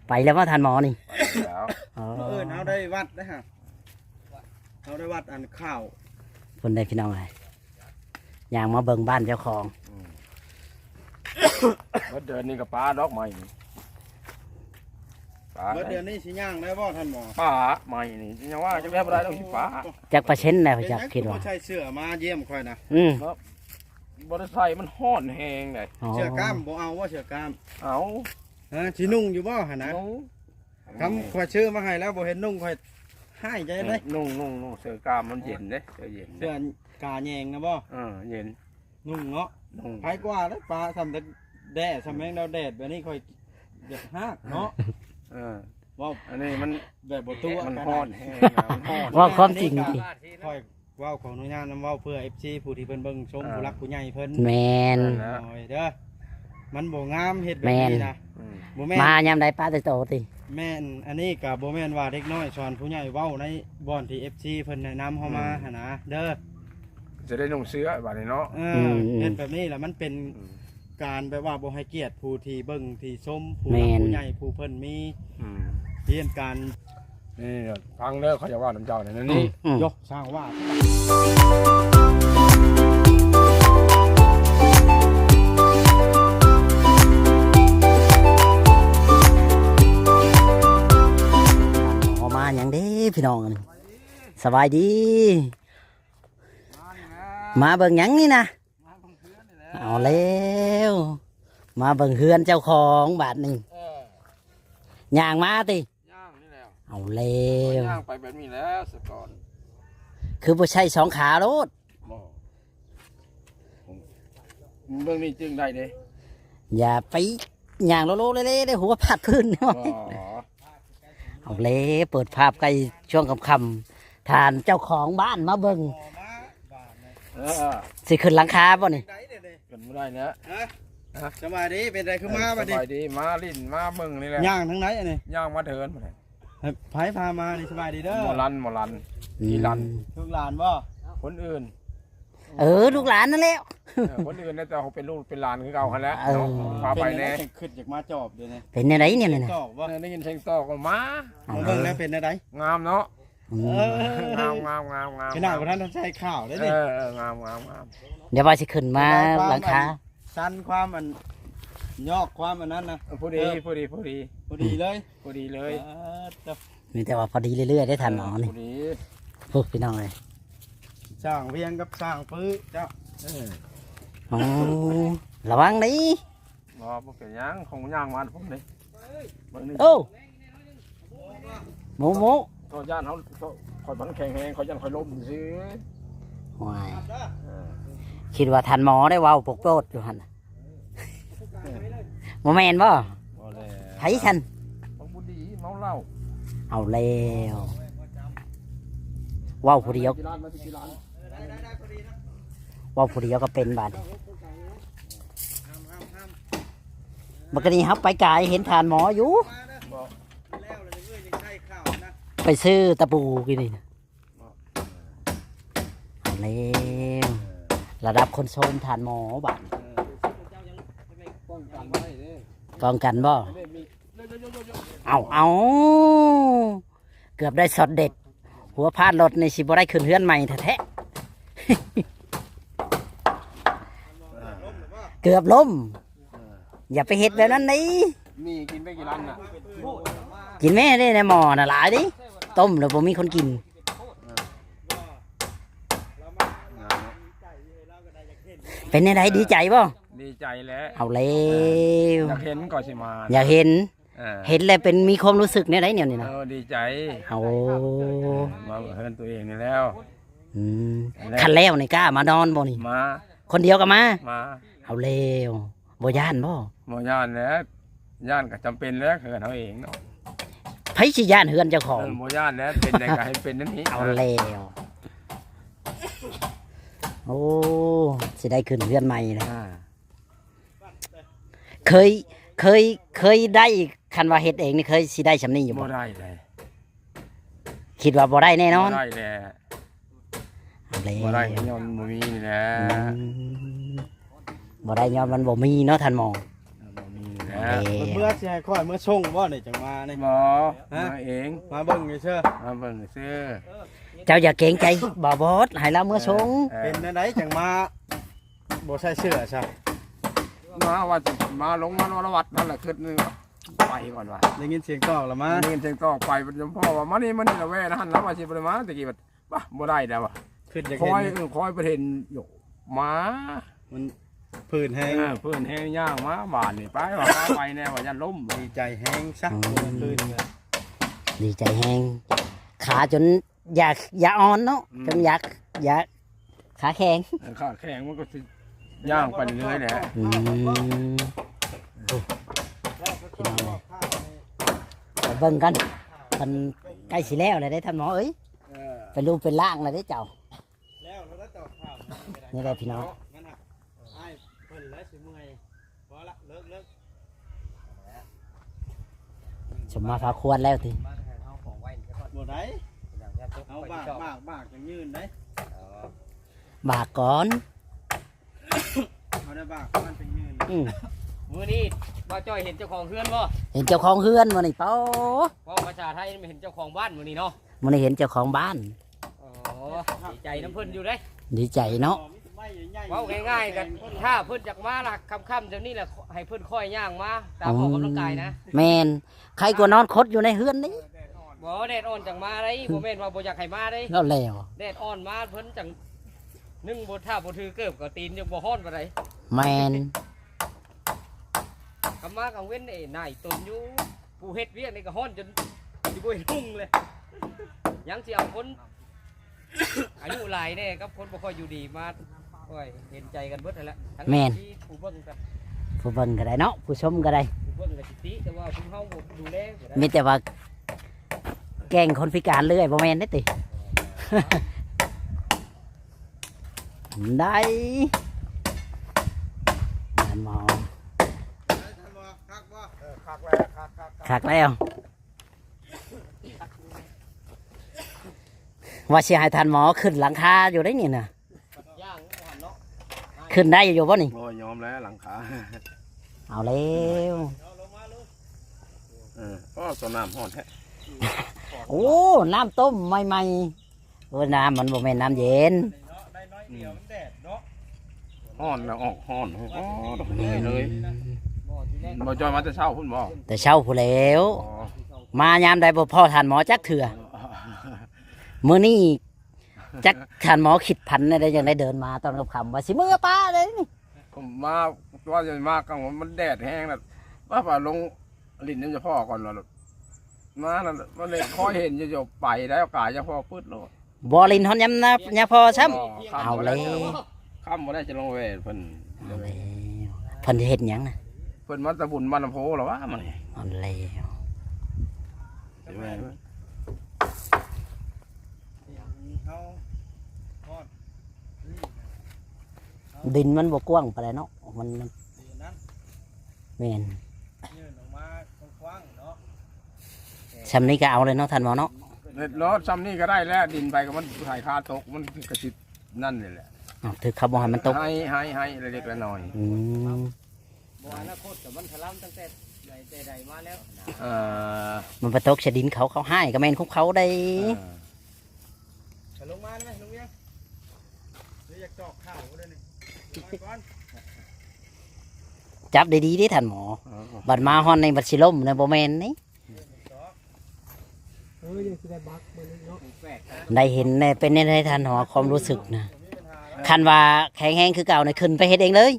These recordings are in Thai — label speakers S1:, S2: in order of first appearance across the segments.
S1: ไปแล้วว่าทันหมอนี่
S2: แล้ว
S1: อ๋อ
S3: เอาได้วัดนะฮะเอาได้วัดอันข้าว
S1: คนได้พี่น้องเลยอย่างมาเบิ่งบ้านเจ้าของ
S2: เมื่อเดือนนี้ก็ปลาดอกใหม่ปลา
S3: เมื่อเดือนนี้สิย่างได้บ่ท่านหมอ
S2: ปลาใหม่นี่ยังว่าจะไม่ได้ต้องสิปลา
S1: จากประเช็นแล้วจากคิดว่า
S3: ใช้เสื้อมาเยี่ยมค่อยนะ
S1: อืม
S2: บริษัทมันห้อนแหงเลย
S1: อ๋อ
S3: เสื้อกล้ามบ่เอาว่าเสื้อกล้าม
S2: เอา
S3: ฮะสินุ่งอยู่บ่หั่นนะ
S2: นุ่ง
S3: คำข่อยชื่อมาให้แล้วบ่เห็นนุ่งข่อยให้ใจเลย
S2: นุ่งเสื้อกล้ามมันเย็นเด้เสื้อเย็น
S3: เสื้อกาแยงนะบ่
S2: เย็น
S3: นุ่งเนาะ
S2: นุ่ง
S3: ไผกว่าแล้วปลาทำแต่แดดทำแมงดาวแดดแบบนี้ค่อยเด็ดฮักเนาะว่า
S2: อันนี้มัน
S3: แบบบ่ตัว
S2: มันห้อนแหงมันห้อน
S1: ว่าความจริงดิ
S3: ค่อยเว้าของอนุญาตนำเว้าเพื่อ FC ผู้ที่เพิ่นเบิ่งชมผู้รักผู้ใหญ่เพิ่น
S1: แมน
S3: โอ้ยเด้อมันบ่งามเฮ็ดแบบนี้นะบ่แม่น
S1: มายามใดป้าจะโตติ
S3: แม่นอันนี้ก็บ่แม่นว่าเด็กน้อยสอนผู้ใหญ่เว้าในบ่อนที่ FC เพิ่นแนะนำเฮามาหั่นนะเด้อ
S2: จะได้นุ่งเสื้อแบบนี้เนาะ
S3: เฮ็ดแบบนี้แล้วมันเป็นการแบบว่าบ่ให้เกียรติผู้ที่เบิ่งที่ชมผู้รักผู้ใหญ่ผู้เพิ่นมีเรียนการ
S2: นี่ฟังเด้อเขาจะว่าน้ำเจ้าเนี่ยนี่
S3: ยกสร้างว่า
S1: ออกมาอย่างเด้พี่น้องนี่สบายดี มาเบิ่งหยังนี่นะเอาแล้วมาเบิ่งเฮือนเจ้าของบาทนี่ย่างมาติ
S2: ย่างนี่แล้ว
S1: เอาแล้ว
S2: ย่างไปแบบนี้แล้วสก่อน
S1: คือบ่ใช่สองขาโลด
S2: เบื้องนี้จึงได้เด้
S1: อย่าไปย่างโลเล่ๆได้หัวพัดพื้นเนาะเอาเลยเปิดภาพใกล้ช่วงค่ำๆทานเจ้าของบ้านมาเบิ่งสิขึ้นหลังคาบ่นี่
S2: กันไม่ได้นะ
S3: สบายดีเป็นไรคือมาบัด
S2: ส
S3: นี้
S2: บายดีมาลิ้นมาเบิ่งนี่แหละ
S3: ย่างทั้งไหนอันนี้
S2: ย่างมาเถินมาเลย
S3: ไผพามานี่สบายดีเด้อ
S2: หมอลันอีลัน
S3: ทุกหลานบ่
S2: คนอื่น
S1: ลูกหลานนั่นแหละ
S2: คนอื่นแต่เขาเป็นลูกเป็นหลานคือเก่าเขาแล้วพาไป
S3: เป็น
S2: แน่
S3: อะไรขึ้นจากมาจอบเดี๋ยวนี้
S1: เป็นอะไรเนี่ยนะ
S3: จอบบ่
S2: ได้ยินเสียงต่อก็มา
S3: มาเบิ่งแล้วเป็นอะไร
S2: งามเนาะ
S3: งาม
S2: งาม
S3: ขนาดว่าท่านใช้ข่าวได้ดิ
S2: งาม
S1: เดี๋ยวว่าสิขึ้นมาหลังคา
S3: สั้นความอันยอกความอันนั้นนะ
S2: พอดี
S3: พอดีเลย
S1: มีแต่ว่าพอดีเรื่อยๆได้ทันหมอนี่
S2: พอดี
S1: พวกพี่น้องเลย
S3: สร้างเพียงกับสร้างปื้อเจ้า
S1: อ๋อระวังดิ
S2: รอพวกแกย่างของย่างมาผมเลย
S1: โอ้หมู
S2: เขาย่านเขาคอยพันแข็งแหงเขาย่านคอยล้มสิ
S1: ว้ายคิดว่าทันหมอได้เว้าปกโปรดอยู่หันโมแมนบ่ไผฉัน
S2: เขาบุดีเมาเหล้า
S1: เอาแล้วเว้าผู้เดียวเว้าผู้เดียวก็เป็นบาดบักนี้ครับไปกายเห็นทานหมออยู่ไปซื้อตะปูกินนี่นะเอาแล้วระดับคนโซมทานหมอบาดป้องกันบ่เอาเกือบได้สอดเด็ด หัวพาดรถในสิบ่ได้ขึ้นเฮือนใหม่แท้ๆเกือบล้มอย่าไปเห็ดแบบนั้นนี่
S2: มีกินไปกี่ร้านน่ะ
S1: กินแม่ได้ในหม้อน่ะหลายดิต้มแล้วบ่มีคนกินเป็นไงดีใจบ่
S2: ดีใจแล้ว
S1: เอาแล้ว
S2: อยากเห็นก่อนสิมา
S1: อยากเห็นแล้วเป็นมีความรู้สึกเนี่ยไรเนี่ยนี่นะ
S2: ดีใจ
S1: เอา
S2: มาเห็นตัวเองนี่แล้ว
S1: คันแล้วนี่กล้ามานอนบ่นี่
S2: มา
S1: คนเดียวก็มา
S2: มา
S1: เอาแล้วบ่ย่านบ่
S2: หมอย่านแล้วย่านก็จำเป็นแล้วคือเขาเองเนาะ
S1: ไผสิย่านเฮือนเจ้าของ
S2: หมอย่านแล้วเป็นได้ก็ให้เป็นนั่นนี้
S1: เอาแล้วโอ้สิได้ขึ้นเฮือนใหม่นะเคยได้คันว่าเฮ็ดเองนี่เคยสิได้สำนี้อยู่
S2: บ่
S1: บ่
S2: ได้เลย
S1: คิดว่าบ่ได้แน่นอน
S2: บ่ได้แหละ
S1: เอาแล้ว
S2: บ่ได้ย้อนบ่มีนี่แหละ
S1: บ่ได้ย้อนมันบ่มีเนาะท่านหมอ
S2: บ่มี
S3: เมื่อสิให้ค่อยเมื่อส่งบ่นี่จังมานี่
S2: หมอมาเอง
S3: มาเบิ่งเชื่อ
S2: มาเบิ่งซื้อ
S1: เจ้าอย่าเกรงใจบ่บอสให้เราเมื่อชง
S3: เป็นจังไดจังมาบ่ใส่เสื้อซะ
S2: มาว่าจะมาลงมานวัดนั่นแหละขึ้นนี่ไปก่อนว่ะ
S3: ได้ยินเสียงตอกแล้วมา
S2: เงินเจงต่อไปเป็นจำพ่อว่ามานี่ละแว่นะฮันแล้วว่าสิบ่ได้มาตะกี้บัดบ่บ่ได้แล้วว่ะ
S3: ขึ้นจาก
S2: ค
S3: เห็
S2: อย
S3: น
S2: คอยประเทศอยู่มา
S3: มันพื้นแห้ง
S2: เพื่อนแห้งย่างมาบานนี่ไปว่าไปแน่ว่ายันล้ม
S3: ดีใจแห้งซะพื้น
S1: ดีใจแฮงขาจนอยากอ่อนเนาะจนอยากขาแข็ง
S2: ขาแข็งมันก็สิย่างไปเรื่อยๆแหละ
S1: อืมไปเบิ่งกันมันใกล้สิแล้วเลยได้ท่านหมอเอ้ยเป็นรูปเป็นร่างเลยได้เจ้า
S3: แล้วแล้วตอกข้าว
S1: นี่แหละพี่น้อง
S3: งั้นน่ะอ้ายเพิ่นแล้วสิเมื่อยพอละเลิก
S1: สมมาพาควรแล้วที
S3: บ่ได้เอาบากจังยืนได้
S1: บากก่อน
S3: เอาได้บากมันจังยืน
S1: อืม
S4: มื้อนี้บ่จ้อยเห็นเจ้าของเฮือนบ่
S1: เห็นเจ้าของเฮือนมานี่เป้า
S4: เพราะภาษาไทยไม่เห็นเจ้าของบ้านมื้อนี้เนาะ
S1: มันได้เห็นเจ้าของบ้าน
S4: อ๋อดีใจน้ำเพิ่นอยู่เด้
S1: ดีใจเนาะ
S4: เว้าง่ายๆกันถ้าเพิ่นอยากมาล่ะค่ำๆเดี๋ยวนี้แหละให้เพิ่นค่อยย่างมาตามออกกำลังกายนะ
S1: แมนใครก็นอนคดอยู่ในเฮือนนี่
S4: บ่แดดอ่อนจังมาได้บ่แม่นว่าบ่อยากให้มาได้
S1: แล้วแล้ว
S4: แดดอ่อนมาเพิ่นจังนึ่งบ่ท่าบ่ถือเกิบก็ตีนยังบ่ฮ้อนปานใด
S1: แมน
S4: กำมากลางเว้นไอ้นายตนอยู่ผู้เฮ็ดเวียกนี่ก็ฮ้อนจนสิบ่เห็นหุ่งเลยยังสิเอาคน อายุหลายแน่ครับคนบ่ค่อยอยู่ดีมาโอ้ยเห็นใจกันเบิดนั่นแหละทั้งที่ผู้เบิ่งกับ
S1: ผู้เบิ่งก็ได้เนาะผู้ชมก็ได้
S4: ผู้เบิ่งกับสิติแต่ว่าผู้เฮาบ่ดูแลบ่ได้
S1: มีแต่ว่าแกล้งคนพิการเรื่อยบ่แม่นได้ติ ได้ท่านหมอคักแล้วว่าสิให้ท่านหมอขึ้นหลังคาอยู่ได้นี่น่ะ
S4: ย่างบ่หันเนาะ
S1: ขึ้นได้อยู่บ่นี่
S2: โอ้ยยอมแล้วหลังขา
S1: เอาแล้ว
S2: ก็ตัวน้ำห่อนแท้
S1: โอ้น้ำต้มใหม่ๆโอ้น้ำมันบ่แม่นน้ำเย็น
S3: ได้น้อยเดียวมันแดดเนาะ
S2: ห่อนแล้วออกห่อนเลย
S4: บ่ที่แรก
S2: บ่จอยมาแต่เช้าพุ่นบ่
S1: แต่เช้าผู้นแล้ว มายามใดบ่พอทานหมอจักเถื่อมื้อนี้จักทานหมอคิดพันได้ยังได้เดินมาตอนกับคำว่าสิมื้อป้าเลยนี่
S2: ผมมาว่าจะมากังวลมันแดดแห้งน่ะว่าป่าลงลิ้นน้ำจะพ่อก่อนแล้วมานั่นมันเลยคอยเห็นจะไปแล้วกายจะพ่อพืดโลด
S1: บ่ลินฮอนยำนะยาพอซ้ำเอาแล้ว
S2: ค่ำบ่ได้จะลงเวทเพิ่น
S1: เอาแล้วเพิ่นสิเฮ็ดหยังน่ะ
S2: เพิ่นมันตะบุญมันโพหรอวะมัน
S1: เอาแล้ว
S2: ใช่ไหม
S3: เขาทอด
S1: ดินมันบ่กว้างปานใดเนาะมัน
S3: สีนั้น
S1: แม่น
S3: ยืนออกมากว้างๆเนาะ
S1: ซ้ำนี้ก็เอาเลยเนาะท่านหมอเนาะ
S2: เด็ดรถซ้ำนี่ก็ได้แล้วดินไปก็มันถ่ายคาตกมันกระชิดนั่นนี่แหละ
S1: อ้าวถือเขาบ่ให้มันตก
S2: ให้เล็กๆน้อย
S1: อืม
S4: บ่อนาคตกับมันถล่มตั้งแต่ใดมาแล้ว
S1: มันไปตกชะดินเขาให้ก็แม่นของเขาได้
S3: จะลงมาได้ไหมลุงเวียงหรืออยากจอกข้าวก็ได้นี่มาก่อน
S1: จับได้ดีเด้ท่านหมอ บัดมาฮอนในบัดสิล่มในบ่แม่นนี่
S4: แปลก
S1: ได้เห็นในเป็นในท่านหมอความรู้สึกนะคันว่าแข็งแรงคือเก่าในขึ้นไปเฮ็ดเองเลย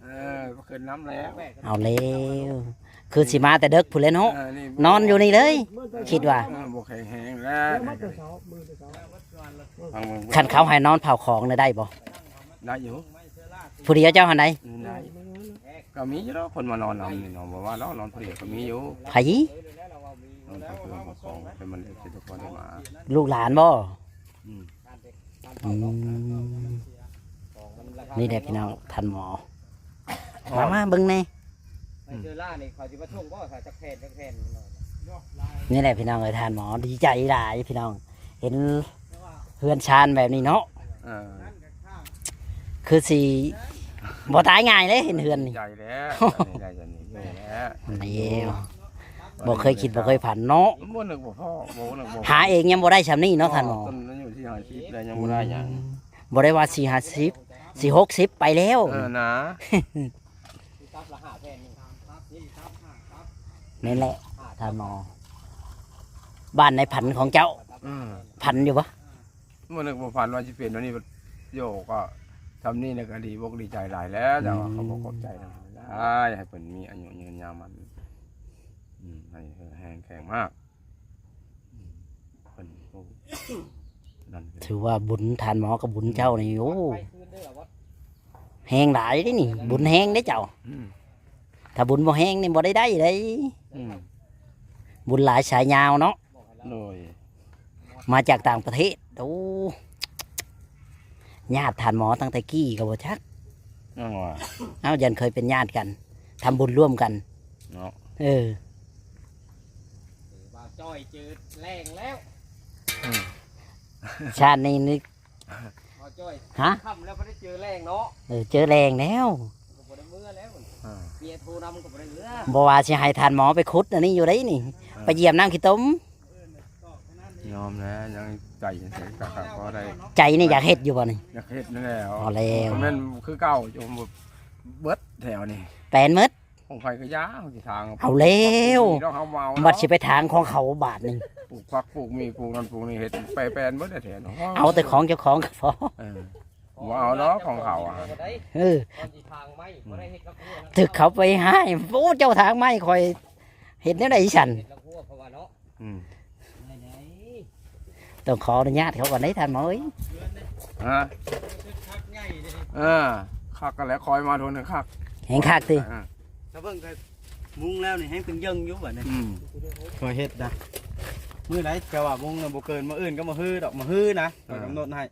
S2: ก็ขึ้นน้ำแล้ว
S1: เอาแล้วคือสิมาแต่เด็กผู้เล่นเนาะนอนอยู่นี่เลย คิดว่า
S2: บกแข็งแห้งแล้ว
S1: คันเขาให้นอนเผาของเนี่ยได้บ่
S2: ได้อยู่
S1: ผู้เดียวเจ้าหันใด
S2: ได้ก็มีอยู่แล้วคนมานอนนำนี่เนาะบอกว่าเรานอนเพลียก็มีอยู่
S1: ไผ
S2: นอนเพื่อนของเป็นมันจะทุกคนได้มา
S1: ลูกหลานบ่อืมนี่แหละพี่น้องท่านหมอมาเบิ่งแน่
S4: ในเจอล่านี่เขาสิมาส่งบ่ถ้าจักแผ่นหน่อย
S1: นี่แหละพี่น้องเอ้ยท่านหมอดีใจหลายพี่น้อง เห็นเฮือนชานแบบนี้เนาะคือสิบ่ตายง่ายเลยเห็นเฮือนนี่
S2: ใหญ่แล้วใหญ่จนนี้ นี่แหละ
S1: นี่บ่เคยคิดบ่เคยฝันเนาะ
S2: บ่นึกบ่พ่อบ่นึกบ่
S1: หาเองยังบ่ได้ชำนี้เนาะท่านหมอ
S2: ต้นนั้นอยู่ที่หาชีพเลยยังบ่ได้หยัง
S1: บ่ได้ว่า450 460ไปแล้ว
S2: นะ
S4: ตับละ5แผ่นนี่นี่ตับ5ตับ
S1: นี่แหละท่านหมอบ้านในผันของเจ้าผันอยู่ปะ
S2: บ่นึกบ่ฝันว่าสิเป็นวันนี้โยก็ทำนี่เนี่ยก็ดีบกดีใจหลายแล้วแต่ว่าเขาบ่ขอบใจนำได้ให้เพิ่นมีอายุยืนยาวมันให้แห้งแข็งมากเพิ่นโอ้นั่น
S1: ถือว่าบุญท่านหมอกับบุญเจ้านี่โอ้
S4: ไปคืนเด้อว่า
S1: แห้งหลายเด้นี่ บุญแห้งเด้เจ้า ถ้าบุญบ่แห้งนี่บ่ได้ได้ บุญหลายสายยาวเนาะ
S2: โดย
S1: มาจากต่างประเทศโอ้ญาติท่านหมอตั้งแต่กี้ก็บ่ชัก
S2: นั่นว่า
S1: เอ้ายันเคยเป็นญาติกันทำบุญร่วมกัน
S2: เนาะ
S4: ว่าจ้อยเจอแรงแล้ว
S1: ชาตินี้นี่
S4: พอจ้อย
S1: ฮะ
S4: ค่ำแล้วบ่ได้เจอแรงเนาะ
S1: เจอแรงแล้ว
S4: ก็บ่ได้เมื่อแล้วเมียโทรนำก็บ่ได้เมื่อ
S1: บ่ว่าสิให้ท่านหมอไปขุดอันนี้อยู่ได้นี่ ไปเยี่ยมน้ำขี้ต้ม
S2: ยอมแล้วยังใจยังเสียกะก็ได้
S1: ใจนี่อยากเฮ็ดอยู่บ่นี่
S2: อยากเฮ็ดนั่นแหละ
S1: พอแล้ว
S2: แม่นคือเก่าจมเบิดแถวนี่
S1: แปลนหมด
S2: ของไผก็ยาของสิทาง
S1: เอาแล้ว
S2: ต้องเฮาเมา
S1: บัดสิไปทางของเขาบาทหนึง
S2: ปลูกฟักปลูกมีปลูกนั่นปลูกนี่เฮ็ดไปแปลนเบิดแถวเนาะ
S1: เอาแต่ของเจ้าของก็พอ
S2: บ่เอาเนาะของเขาอ่ะ
S4: บ่ได้
S1: เออ
S4: ตอนที่ทางไม่บ่ได้เฮ็ดละหัวนะ
S1: ถึกเขาไปให้โอ้เจ้าทางไม่คอยเห็นแนวใดฉัน
S4: เฮ็ดละหัวเพราะว่าเนาะไหน
S1: ต้องขออนุญาตเขาก่อนได้ท่านหมอเอ้ย
S2: ฮะคักกันแล้วคอยมาโดนคัก
S1: แห่งคักติ
S3: ถ้าเบิ่งก็มุงแล้วนี่ให้เป็นยังอยู่บัดนี้
S2: อืม
S3: คอยเฮ็ดนะมื้อไหนแปลว่ามุงน่ะบ่เกินมื้ออื่นก็มาฮื้อดอกมาฮื้อนะข้อยกำหนดให้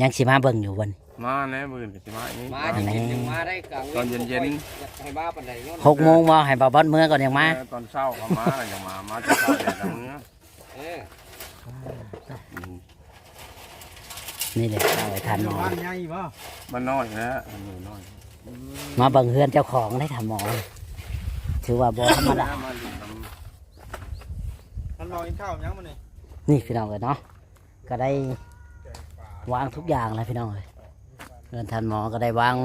S1: ยังสิมาเบิ่งอยู่วัน
S2: มาแน่มื้อก็สิมาอีก
S4: มาจะกินยังมาได้กลาง
S2: ตอนเย็นๆ
S4: อยากให้มาปานใดเนาะ
S1: 6 โมงบ่ให้บ่าวบอสเมื่อก่อนยังมา
S2: ตอนเช้าก็มาแล้วยังมาจะเช้าแดดแล้วมื้อ
S4: เออ
S1: นี่เลยเอาไว้ท่านหมอ
S3: บ้านใหญ่บ่
S2: มันน้อยนะมันอยู่น้อย
S1: มาเบิ่งเฮือนเจ้าของได้ท่านหมอถือว่าบ่ธรรมดา
S2: มาอยู่น
S3: มันมองกินข้าวยังมื้อนี้
S1: นี่พี่น้องเอ้ยเนาะก็ได้วางทุกอย่างแล้วพี่น้องเอ้ยเฮือนท่านหมอก็ได้วาง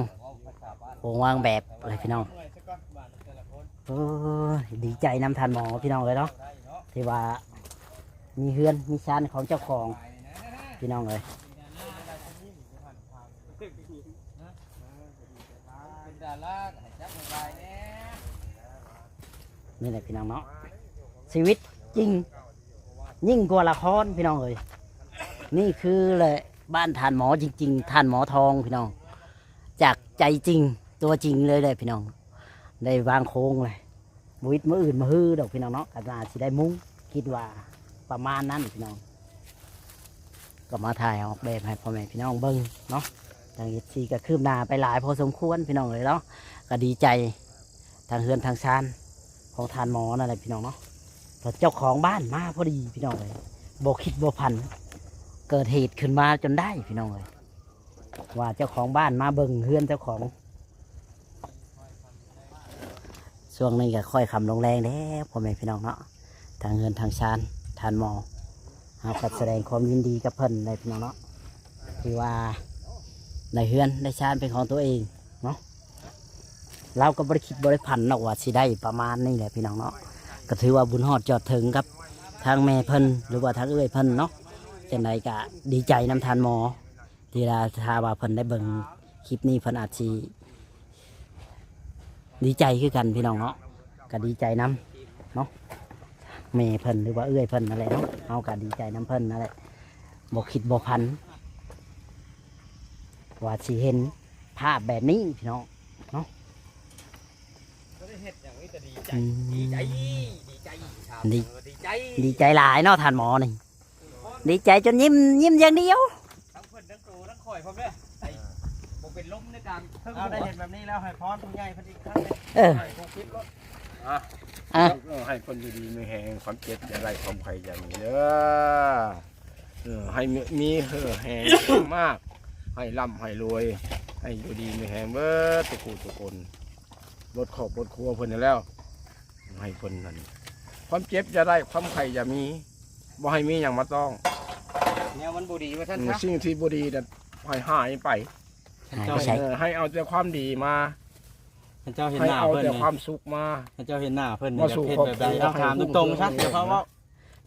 S1: วางแบบอะไรพี่น้อง โอ้ยดีใจนำทันหมอพี่น้องเลยเนาะที่ว่ามีเฮือนมีชานของเจ้าของพี่น้องเลย
S4: เป็นดาราให้จับสบายแน่
S1: นี่แหละพี่น้องเนาะชีวิตจริงยิ่งกว่าละครพี่น้องเลยนี่คือเลยบ้านทานหมอจริงๆทานหมอทองพี่น้องจากใจจริงตัวจริงเลยพี่น้องได้วางโค้งเลยบวิดมืออื่นมาฮื้อดอกพี่น้องเนาะอาจจะสิได้มุ้งคิดว่าประมาณนั้นพี่น้องก็มาถ่ายออกแบบให้พ่อแม่พี่น้องเบิ้งเนาะทางซีก็คืบหน้าไปหลายพอสมควรพี่น้องเลยเนาะก็ดีใจทางเฮือนทางชานของทานหมอนั่นแหละพี่น้องเนาะแต่เจ้าของบ้านมาพอดีพี่น้องเลยโบคิดโบพันเกิดเหตุขึ้นมาจนได้พี่น้องเลยว่าเจ้าของบ้านมาเบิ่งเฮือนเจ้าของช่วงนี้ก็ค่อยคำลงแรงแล้วพ่อแม่พี่น้องเนาะทางเฮือนทางชานทานหมอเราก็แสดงความยินดีกับเพิ่นเลยพี่น้องเนาะที่ว่าในเฮือนในชานเป็นของตัวเองเนาะเราก็บริคิดบริพันธ์หรอกว่าสิได้ประมาณนี้แหละพี่น้องเนาะก็ถือว่าบุญฮอดจอดถึงครับทางแม่เพิ่นหรือว่าทางเอื้อยเพิ่นเนาะจังไดก็ดีใจนำทานหมอที่ถ้าว่าเพิ่นได้เบิ่งคลิปนี้เพิ่นอาจสิดีใจคือกันพี่น้องเนาะก็ดีใจนำเนาะแม่เพิ่นหรือว่าเอื้อยเพิ่นนั่นแหละเนาะเอาก็ดีใจนำเพิ่นนั่นแหละบ่คิดบ่พันว่าสิเห็นภาพแบบนี้พี่น้อง
S4: บ่ได้เฮ็ดอย่างนี้แต่ดีใจ
S1: อืม
S4: ดีใจดีใจครับ
S1: ดี
S4: ดีใจ
S1: ดีใจหลายเนาะทานหมอนี่ดีใจจนยิ้มอย่างเดียว
S4: ทั้งเพิ่นทั้งตูทั้งข่อยพร้อมเด้อใส่บ่เป็นลมในการเพิ่ง
S3: เอาได้เห็นแบบนี้แล้วให้พรผู้ใหญ่เพิ่นอีกครั้งหนึง
S1: เออ
S3: ให้ผู้คิดรถ
S2: อ่ะ
S1: อ่ะ
S2: ให้คนดีๆไม่แหงความเจ็บอย่าไรความไข่อย่างนี้เด้อให้มีแหงมาก ให้ร่ำให้รวย ให้อยู่ดีไม่แหงเบิดทุกคน บทขอบบทครัวเพิ่นนั่นแล้วให้เพิ่นนั่นความเจ็บจะได้ความไข่จะมีบ่ให้มีอย่างมาต้อง
S4: แนวมันบ่ดีว่าท่านซะ
S2: สิ่งที่บ่ดีนั่นให้หายไป
S1: หายไปใช้
S2: ให้เอาแต่ความดีมา
S3: ท่านเจ้าเห็น
S2: ให้
S3: หน้า
S2: เอา
S3: เพิ่น
S2: แต่
S3: นี่
S2: ความสุขมา
S3: ท่านเจ้าเห็นหน้าเพิ่นนี่
S2: มา
S3: จะ
S2: สู่
S3: เฮ็ด
S2: ครอบ
S3: แบบใด
S2: ครัว
S3: เอาถามตรงๆซะ
S2: ให้
S3: เดี๋ยวเพราะ
S2: ผู้
S3: ว่า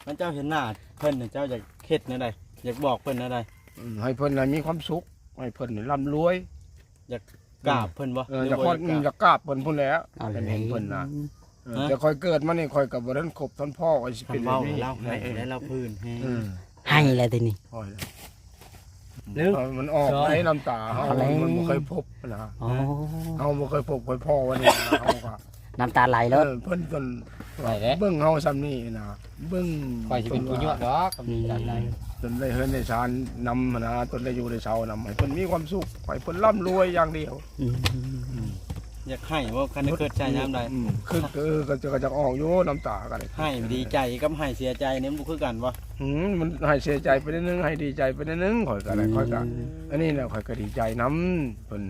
S3: ท่านเจ้าเห็นหน้าเพิ่นนี่เจ้าอยากเฮ็ดแนวใดอยากบอกเพิ่นแนวใด
S2: ให้เพิ่นน่ะมีความสุขให้เพิ่นนี่ร่ำรวย
S3: กราบเพิ่นบ่
S2: จะ
S3: บ่
S2: คอย
S3: กราบ
S2: จะกราบเพิ่นพุ่นแหล้ว
S1: เอาเลย
S2: เห็นเพิ่นน่ะ
S3: ฮะ
S2: จะคอยเกิดมานี่คอยกับบ่ทันครบท่านพ่อก็สิเป็น
S3: ทำ
S2: แบบ
S3: เว้า
S2: นี้
S3: เล่าให้และเราพื้นให้
S2: อืม
S1: ให้เลยทีนี้
S2: คอย
S4: นึก
S2: มันออกในน้ำตาเฮา
S1: เอาแล้ว
S2: มันบ่เคยพบนะ
S1: โอ้
S2: เฮาบ่เคยพบเคยพ่อวันนี้นะเฮาก็
S1: น้ำตาไหลแล้ว
S2: เพิ่นจน
S4: ไหลเด้
S2: เบิ่งเฮาซ้ำนี่นะเบิ่ง
S4: ข่อยสิเป็นผู้ยั่วดอกก็มีจังได๋
S2: จนได้เฮือนได้ชานนำนะจนได้อยู่ได้เช้านำให้เพิ่นมีความสุขให้เพิ่นร่ำรวยอย่างเดียว
S1: อืม
S3: อยากให้ว่าคันได้เกิดใจยามใด
S2: คือก็จะออกอยู่น้ำตากัน
S3: ให้ดีใจกับให้เสียใจนี่มันบ่คือกันบ่
S2: มันให้เสียใจไปนิดนึงให้ดีใจไปนิดนึงข่อยก็ได้ข่อยก็อันนี้แหละข่อยก็ดีใจน้ำเพิ่น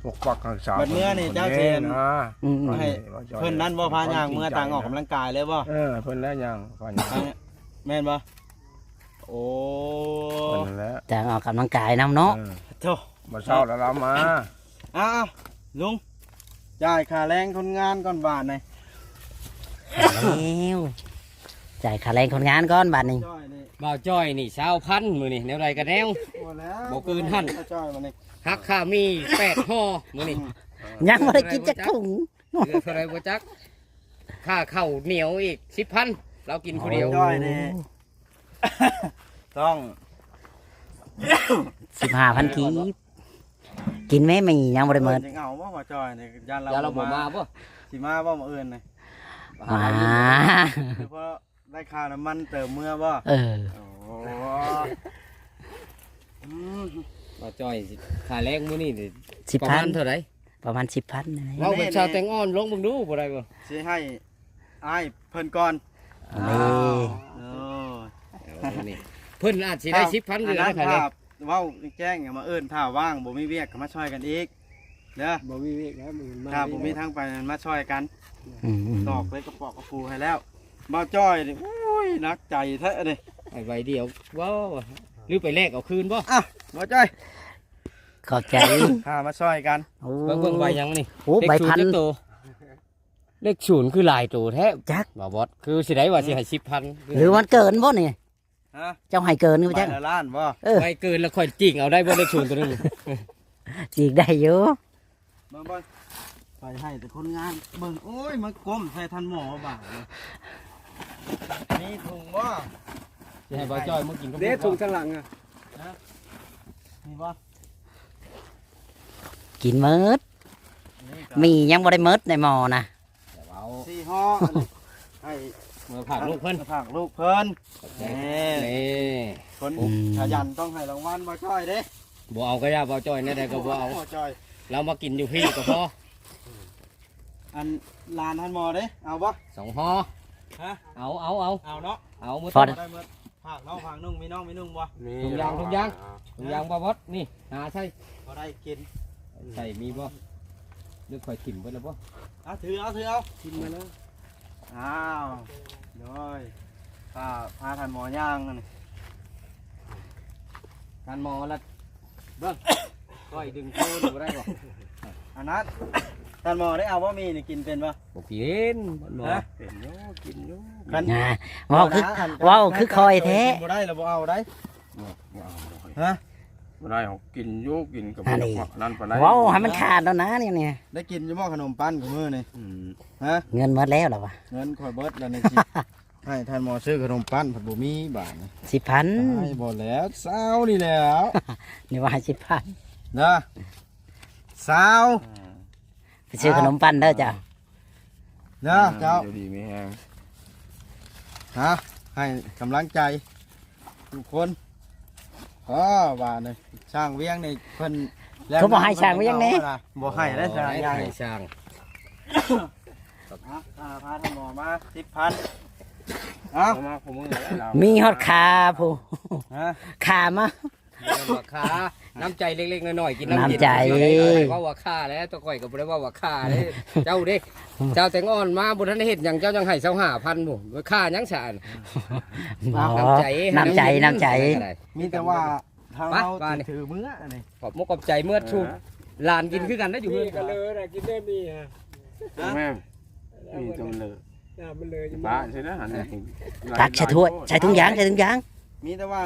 S2: ปกปักรักษา
S3: บัดเมื่อนี่เจ้าเทียน
S2: นะ
S1: อืม
S3: ให้เพิ่นนั้นบ่พาย่างเมื่อต่างออกกำลังกายเลยบ่
S2: เพิ่นแล้วยังพาย่าง
S3: แม่นบ่โอ้
S2: เพิ่นแล้ว
S1: จะออกกำลังกายน้ำเนาะ
S3: โธ่
S2: มาเช้าแล้วเรามา
S3: อ้าวลุงจ่ายค่าแรงคนงานก่อนบาทหน่อย
S1: แล้วจ่ายค่าแรงคนงานก่อนบาทนี้
S3: จ้อยนี่
S4: บ่าวจ้อยนี่20,000มื้อนี่แนวใดก็แนว
S3: หมดแล้ว
S4: บ่เกินหั่น
S3: จ้อยมานี่
S4: หักค่ามี8ห่อมื้อนี่
S1: ยังไม่ได้กินจักถุง
S4: เหลือเท่าไรบ่จักค่าข้าวเหนียวอีก10,000เรากินคนเดียว
S3: จ้อยนี่ต้อง
S1: 15,000กีบกินไหมไม่ยังบริเมิน
S3: จังเอาบ่ว่าจ้อยนี่ยาน
S4: อย่าเราบ่มาบ่
S3: สิมาบ่มื้ออื่นนี่
S1: อ่า
S3: เพราะได้ค่าน้ำมันเติมเมื่อบ่
S1: เออ
S3: โอ้อืม
S4: บ่าวจ้อยสิค่าแรงมื้อนี้นี่
S1: สิบ
S4: ประ
S1: พั
S4: มาน ณเท่าไหร่
S1: ประมาณ10,000นะ
S4: เราเป็นชาวแตงอ่อนลงเบิ่งดูบ่ได้บ่
S3: สิให้อ้ายเพิ่นก่อน
S1: นี่
S3: โอ้
S4: เอานี่เพิ่นอาจสิได้10,000เหลือได้
S3: ค
S4: ค่าแร
S3: รั
S4: ง
S3: บเว้าแจ้งอย่ามาเอิ้นถ้าว่างบ่มีเวียกก็มาช่วยกันอีกเด้อ
S4: บ่มีเวกแล้วมื้อมา
S3: ถ้าบ่มีทางไปนั่นมาช่วยกัน
S1: อืม
S3: ตอกเลยกระปอกกระปูให้แล้วบ่าวจ้อยนี่โอ้ยหนักใจแท้นี่
S4: ไอ้ใบเดียวว้าวหรือไปแลกเอาคืนบ่
S3: อ่ะบ่าวจ้อย
S1: ขอบใจ
S3: พามาช่วยกัน
S1: โอ้
S4: เบิ่งใบยังนี่
S1: โอ้ใบพัน
S4: เลข0จักโตเลข0คือหลายโตแท้
S1: จัก
S4: บ่บอสคือสิได้ว่าสิให้10,000
S1: หรือมันเกินบ่นี่
S3: ฮะ
S1: เจ้าให้เกินหรือ
S3: ใบ
S1: จัง
S3: ละล้านบ่
S1: เออ
S4: ไปเกินแล้วค่อยจิกเอาได้บ่เลข0ตัวนึง
S1: จีกได้อยู่
S3: เบิ่งไปให้แต่คนงานเบิ่งโอ้ยมันก้มใส่ทันหมอบ่าเลยมีถุงบ่
S4: สิให้บ่าวจ้อยมากินกับ
S5: เด็ดถุงข้างหลังอ่ะ
S3: มีบ่
S1: กินเมิด
S3: นี่ก็
S1: มียังบ่ได้เมิดในหมอนะ
S4: เอา
S3: สี่ห่ออันนี้ให้
S4: เมื่อผักลูกเพิ่น
S3: ผักลูกเพิ่นนี่
S4: นี่
S3: คน
S1: อืม
S3: ขยันต้องให้รางวัลบ่จ้อยเด้
S4: บ่เอาก็ยาบ่าวจ้อยแน่ใดก็บ่เอา
S3: บ่จ้อย
S4: เรามากินอยู่พี่ก็พอ
S3: อันลานทันหมอเด้เอาบ่
S4: 2ห่อ
S3: ฮะ
S4: เอา
S3: เอาเนาะ
S4: เอามื้อ
S1: พอ
S4: ต้น
S3: ได้หมดผักน้องผักนุ่งมีน้องมีนุ่งบ่
S4: ทุกอย่างทุกอย่างบ่บอสนี่หาใส่
S3: พอได้กิน
S4: ใส่มีบ่นึกค่อยกินเบิดแล้วบ่
S3: เอาถือเอากินมาแล้วอ้าวโดยพาทันหมอย่างอันนี้
S4: การหมอละเบิ่งค่อยดึงโคนบ่ได้บ่
S3: อันนั้นทันหมอได้เอาบ่มีนี่กินเป็นบ่
S4: บ่กินบ่
S3: ฮะ
S2: เป็นโยกินโย
S3: กัน
S1: อ่าเว้าคือเว้าคือคอยแท้
S3: บ่ได้แล้วบ่เอาได้
S2: บ่เอา
S3: ฮะ
S2: บ่ได้เอากินโยกินกับ
S1: อันนี้
S2: นั่นปานใด
S1: เว้าให้มันขาดแล้วนะเนี่ย
S3: ได้กินอยู่บ่ขนมปั้นกับมื้อนี่
S2: อืม
S3: ฮะ
S1: เงินหมดแล้วเหรอวะ
S3: เงินข่อยเบิดแล้วในจิ ให้ท่านหมอซื้อขนมปั้นผัดบ่มีบาทนี่
S1: 10,000
S3: ให้บ่แล้วเศร้านี่แหล้ว
S1: นี่ว่าให้10,000
S3: นะเศร้า
S1: ไปซื้อขนมปังเด้อจ้ะ
S3: นะเจ้า
S2: อยู่ดีมีแฮง
S3: ฮะให้กำลังใจทุกคนว่านี่ช่างเวียงนี่เพิ่น
S1: เขาบอกให้ช่างไว้ยังไง
S3: บ่ให้ได้ช่าง
S4: ให้
S3: ยัง
S4: ให้ช่าง
S3: พาท่านหมอมา 10,000เอ้า
S2: เอามาผมมือแล้วเรา
S1: มีฮอดขาผู้
S3: ฮะ
S1: ขามา
S4: ว่าค่าน้ำใจเล็กๆน้อยๆกินน้ำ
S1: น้ำใจ
S4: ว่าว่าค่าแล้วตัวข่อยก็บ่ได้ว่าค่าเด้เจ้าเด้เจ้าแต่งอ่อนมาบ่ทันได้เฮ็ดหยังเจ้าจังให้25,000บ่ค่าหยังซะ
S1: อ๋อ
S4: น้ำใจ
S1: น้ำใจน้ำใจ
S3: มีแต่ว่าทางเรา
S4: บ้านนี่
S3: ถือมื้ออันนี้
S4: ขอบมกขอบใจเมื่อชูหลานกินคือกันนะอยู่
S5: มี
S4: เพื่อน
S5: กันเลยนะกินได้มีฮะ
S2: แม่มีตรงเลย
S5: น้ำมันเลยจะ
S2: บ้าใช่นะหัน
S1: ตักใส่ถ้วยใส่ถุงยางใส่ถุงยาง
S3: มีแต่ว่า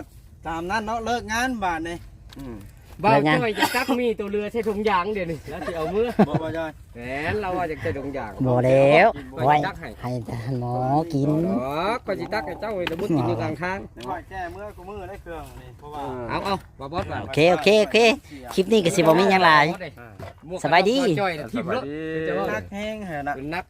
S3: ตามนั้นเนาะเลิกงานบาดนี่
S4: บ่าวจ้อยจะตักมีตัวเรือใช้ถุงยางเดี๋ยวนี้แล้วสิเอามือ
S3: บ่บ่จอย
S4: แหมเราว่าจะใช้ถุงยาง
S1: บ่แล้ว
S4: บ่
S1: ไว้
S4: ตักให้
S1: ให้ท่านหมอกิน
S4: อ๋อก็สิตักให้เจ้าไว้แล้วมุดกินอยู่กลางทาง
S3: แต่ว่าแก้มื้อกูมื้อได้เครื่องนี่เพราะว่า
S4: เอาบ่บอสว่า
S1: โอเคโอเคโอเคคลิปนี้ก็สิบ่มีหยังหลาย สบายดี
S4: จ้อยน่ะทิ่มรถจะว่า
S3: นักแห้งเหรอนะ
S4: เป็นนัก